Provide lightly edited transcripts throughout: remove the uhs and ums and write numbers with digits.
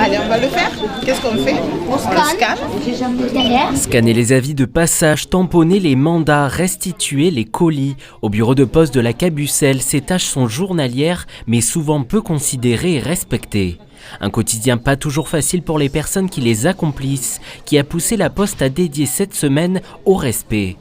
Allez, on va le faire. Qu'est-ce qu'on fait? On scanne. Scanner les avis de passage, tamponner les mandats, restituer les colis. Au bureau de poste de la Cabucelle, ces tâches sont journalières, mais souvent peu considérées et respectées. Un quotidien pas toujours facile pour les personnes qui les accomplissent, qui a poussé la Poste à dédier cette semaine au respect.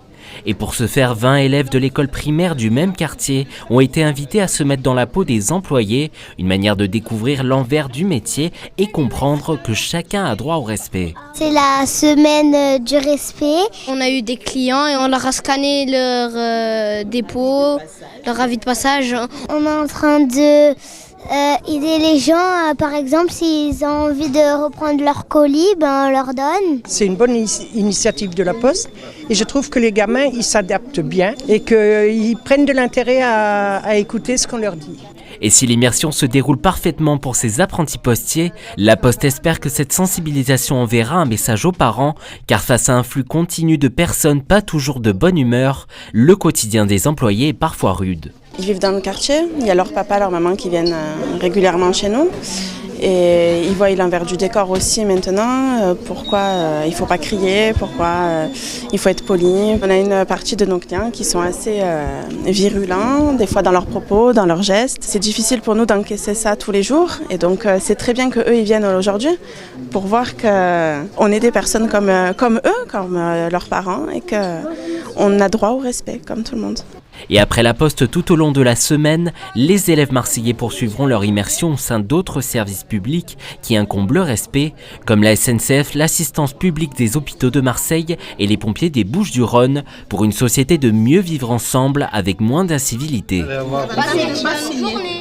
Et pour ce faire, 20 élèves de l'école primaire du même quartier ont été invités à se mettre dans la peau des employés, une manière de découvrir l'envers du métier et comprendre que chacun a droit au respect. C'est la semaine du respect. On a eu des clients et on leur a scanné leur dépôt, leur avis de passage. On est en train de aider les gens, par exemple, s'ils ont envie de reprendre leur colis, on leur donne. C'est une bonne initiative de la Poste et je trouve que les gamins, ils s'adaptent bien et qu'ils prennent de l'intérêt à écouter ce qu'on leur dit. Et si l'immersion se déroule parfaitement pour ces apprentis postiers, la Poste espère que cette sensibilisation enverra un message aux parents, car face à un flux continu de personnes pas toujours de bonne humeur, le quotidien des employés est parfois rude. Ils vivent dans le quartier, il y a leur papa, leur maman qui viennent régulièrement chez nous. Et ils voient l'envers du décor aussi maintenant, pourquoi il ne faut pas crier, pourquoi il faut être poli. On a une partie de nos clients qui sont assez virulents, des fois dans leurs propos, dans leurs gestes. C'est difficile pour nous d'encaisser ça tous les jours et donc c'est très bien qu'eux ils viennent aujourd'hui pour voir qu'on est des personnes comme eux, comme leurs parents et qu'on a droit au respect comme tout le monde. Et après la Poste tout au long de la semaine, les élèves marseillais poursuivront leur immersion au sein d'autres services publics qui incombent le respect, comme la SNCF, l'assistance publique des hôpitaux de Marseille et les pompiers des Bouches-du-Rhône, pour une société de mieux vivre ensemble avec moins d'incivilité. Passez une bonne journée.